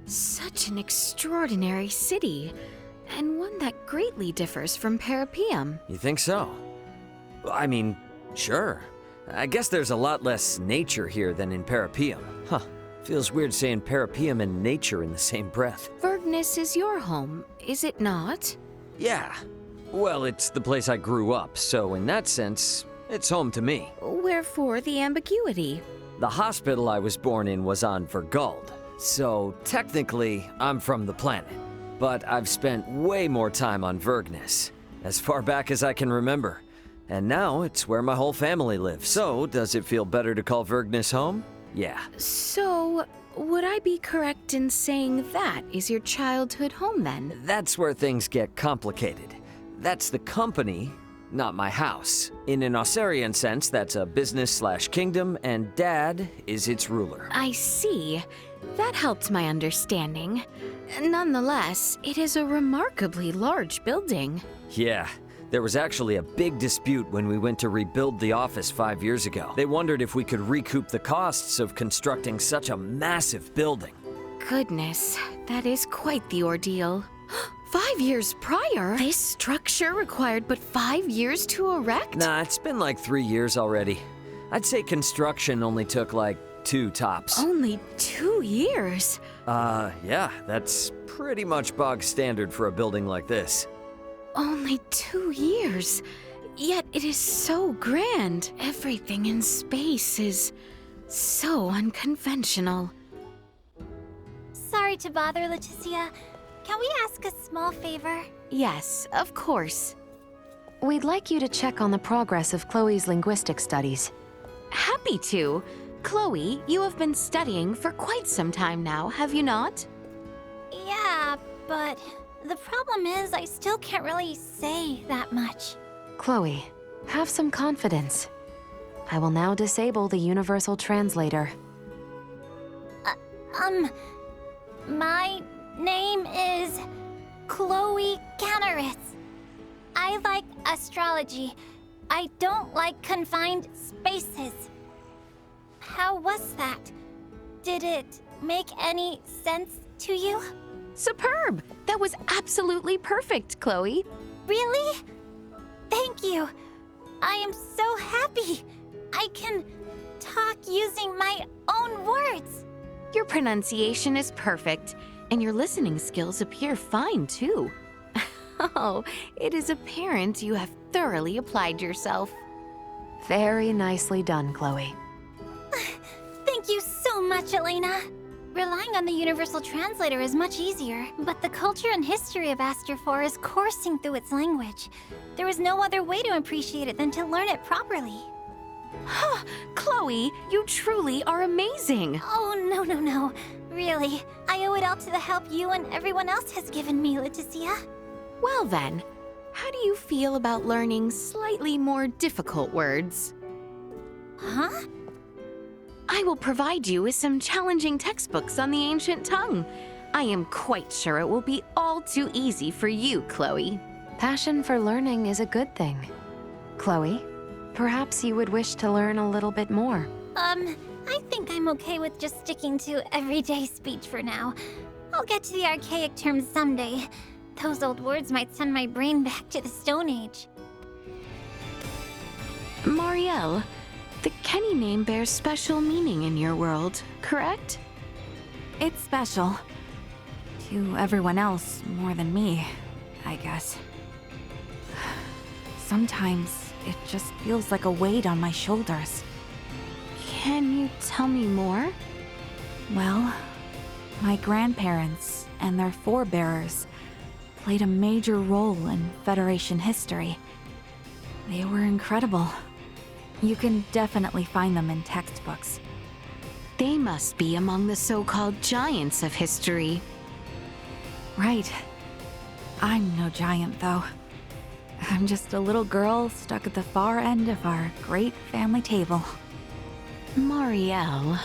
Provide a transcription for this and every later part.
Such an extraordinary city, and one that greatly differs from Parapeum. You think so? I mean, sure. I guess there's a lot less nature here than in Parapeum. Huh. Feels weird saying Parapeum and nature in the same breath. Vergnus is your home, is it not? Yeah. Well, it's the place I grew up, so in that sense, it's home to me. Wherefore the ambiguity? The hospital I was born in was on Vergald, so technically, I'm from the planet. But I've spent way more time on Vergnus, as far back as I can remember. And now it's where my whole family lives. So, does it feel better to call Vergnus home? Yeah. So, would I be correct in saying that is your childhood home then? That's where things get complicated. That's the company, not my house. In an Ossarian sense, that's a business/kingdom, and Dad is its ruler. I see. That helped my understanding. Nonetheless, it is a remarkably large building. Yeah. There was actually a big dispute when we went to rebuild the office 5 years ago. They wondered if we could recoup the costs of constructing such a massive building. Goodness, that is quite the ordeal. 5 years prior? This structure required but 5 years to erect? Nah, it's been like 3 years already. I'd say construction only took like 2 tops. Only 2 years? Yeah, that's pretty much bog standard for a building like this. Only 2 years. Yet it is so grand. Everything in space is so unconventional. Sorry to bother, Leticia. Can we ask a small favor? Yes, of course. We'd like you to check on the progress of Chloe's linguistic studies. Happy to. Chloe, you have been studying for quite some time now, have you not? Yeah, but the problem is I still can't really say that much. Chloe, have some confidence. I will now disable the universal translator. My name is Chloe Canneritz. I like astrology. I don't like confined spaces. How was that? Did it make any sense to you? Superb! That was absolutely perfect, Chloe. Really? Thank you. I am so happy. I can talk using my own words. Your pronunciation is perfect, and your listening skills appear fine, too. Oh, it is apparent you have thoroughly applied yourself. Very nicely done, Chloe. Thank you so much, Elena. Relying on the universal translator is much easier, but the culture and history of Astor is coursing through its language. There is no other way to appreciate it than to learn it properly. Chloe, you truly are amazing. Oh, no. Really, I owe it all to the help you and everyone else has given me, Leticia. Well then, how do you feel about learning slightly more difficult words? Huh? I will provide you with some challenging textbooks on the ancient tongue. I am quite sure it will be all too easy for you, Chloe. Passion for learning is a good thing. Chloe, perhaps you would wish to learn a little bit more. I think I'm okay with just sticking to everyday speech for now. I'll get to the archaic terms someday. Those old words might send my brain back to the Stone Age. Marielle, the Kenny name bears special meaning in your world, correct? It's special. To everyone else more than me, I guess. Sometimes it just feels like a weight on my shoulders. Can you tell me more? Well, my grandparents and their forebearers played a major role in Federation history. They were incredible. You can definitely find them in textbooks. They must be among the so-called giants of history. Right. I'm no giant, though. I'm just a little girl stuck at the far end of our great family table. Marielle.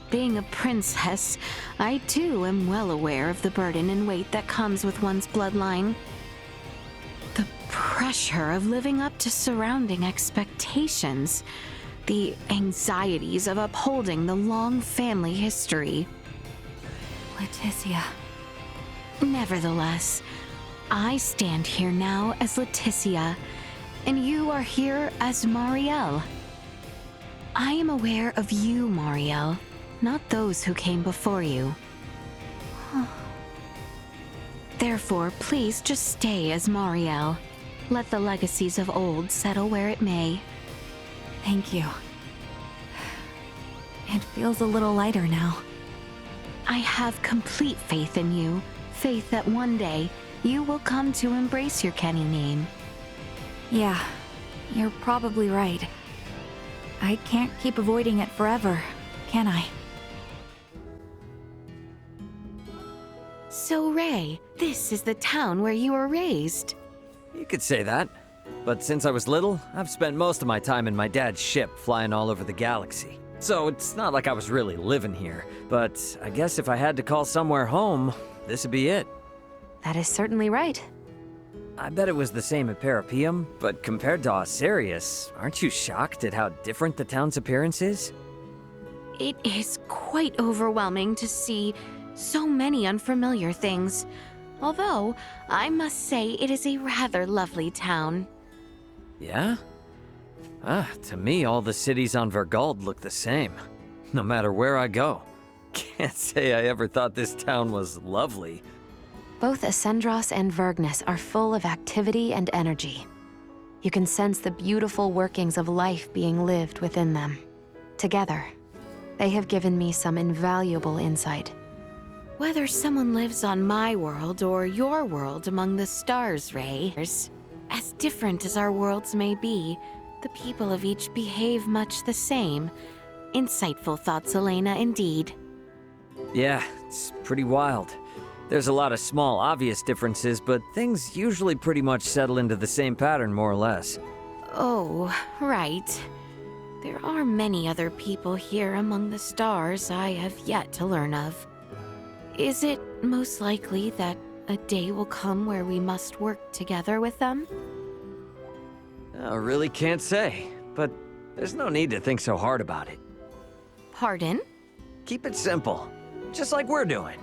Being a princess, I too am well aware of the burden and weight that comes with one's bloodline. The pressure of living up to surrounding expectations. The anxieties of upholding the long family history. Leticia. Nevertheless, I stand here now as Leticia, and you are here as Marielle. I am aware of you, Marielle, not those who came before you. Therefore, please just stay as Marielle. Let the legacies of old settle where it may. Thank you. It feels a little lighter now. I have complete faith in you, faith that one day you will come to embrace your Kenny name. Yeah, you're probably right. I can't keep avoiding it forever, can I? So, Ray, this is the town where you were raised. You could say that. But since I was little, I've spent most of my time in my dad's ship flying all over the galaxy. So it's not like I was really living here. But I guess if I had to call somewhere home, this would be it. That is certainly right. I bet it was the same at Parapeum, but compared to Osirius, aren't you shocked at how different the town's appearance is? It is quite overwhelming to see so many unfamiliar things. Although, I must say it is a rather lovely town. Yeah? To me, all the cities on Vergald look the same, no matter where I go. Can't say I ever thought this town was lovely. Both Ascendros and Vergnes are full of activity and energy. You can sense the beautiful workings of life being lived within them. Together, they have given me some invaluable insight. Whether someone lives on my world or your world among the stars, Ray, as different as our worlds may be, the people of each behave much the same. Insightful thoughts, Elena, indeed. Yeah, it's pretty wild. There's a lot of small, obvious differences, but things usually pretty much settle into the same pattern, more or less. Oh, right. There are many other people here among the stars I have yet to learn of. Is it most likely that a day will come where we must work together with them? I really can't say, but there's no need to think so hard about it. Pardon? Keep it simple, just like we're doing.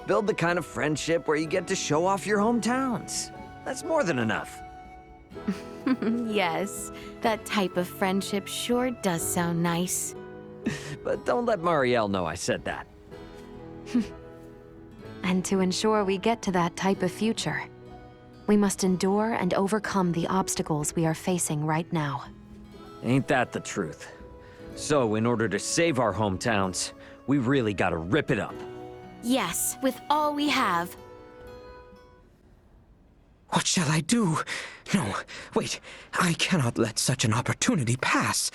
Build the kind of friendship where you get to show off your hometowns. That's more than enough. Yes, that type of friendship sure does sound nice. But don't let Marielle know I said that. And to ensure we get to that type of future, we must endure and overcome the obstacles we are facing right now. Ain't that the truth? So, in order to save our hometowns, we really gotta rip it up. Yes, with all we have. What shall I do? No, wait. I cannot let such an opportunity pass.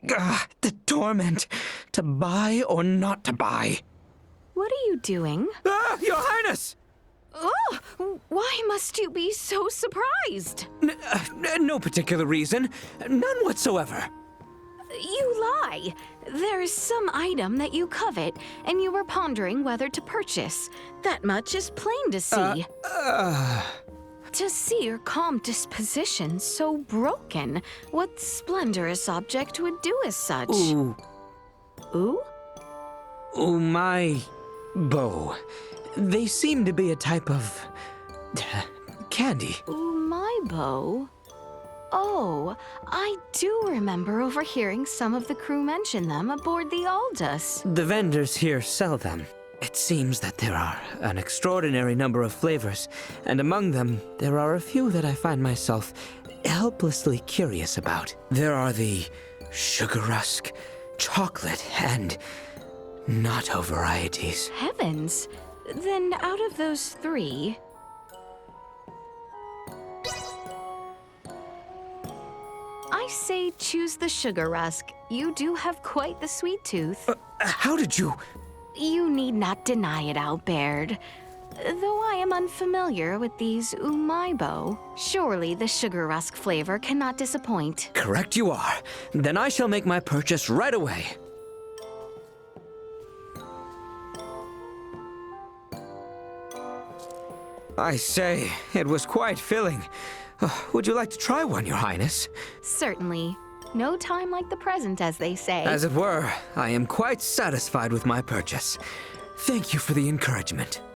The torment. To buy or not to buy. What are you doing? Your Highness! Oh, why must you be so surprised? No particular reason. None whatsoever. You lie. There is some item that you covet, and you were pondering whether to purchase. That much is plain to see. To see your calm disposition so broken, what splendorous object would do as such? Ooh. Ooh? Oh, my bow. They seem to be a type of candy. Ooh, my bow. Oh, I do remember overhearing some of the crew mention them aboard the Aldous. The vendors here sell them. It seems that there are an extraordinary number of flavors, and among them, there are a few that I find myself helplessly curious about. There are the sugar rusk, chocolate, and natto varieties. Heavens! Then out of those three... I say choose the sugar rusk. You do have quite the sweet tooth. How did you... You need not deny it, Albert. Though I am unfamiliar with these umaibo, surely the sugar rusk flavor cannot disappoint. Correct you are. Then I shall make my purchase right away. I say, it was quite filling. Would you like to try one, Your Highness? Certainly. No time like the present, as they say. As it were, I am quite satisfied with my purchase. Thank you for the encouragement.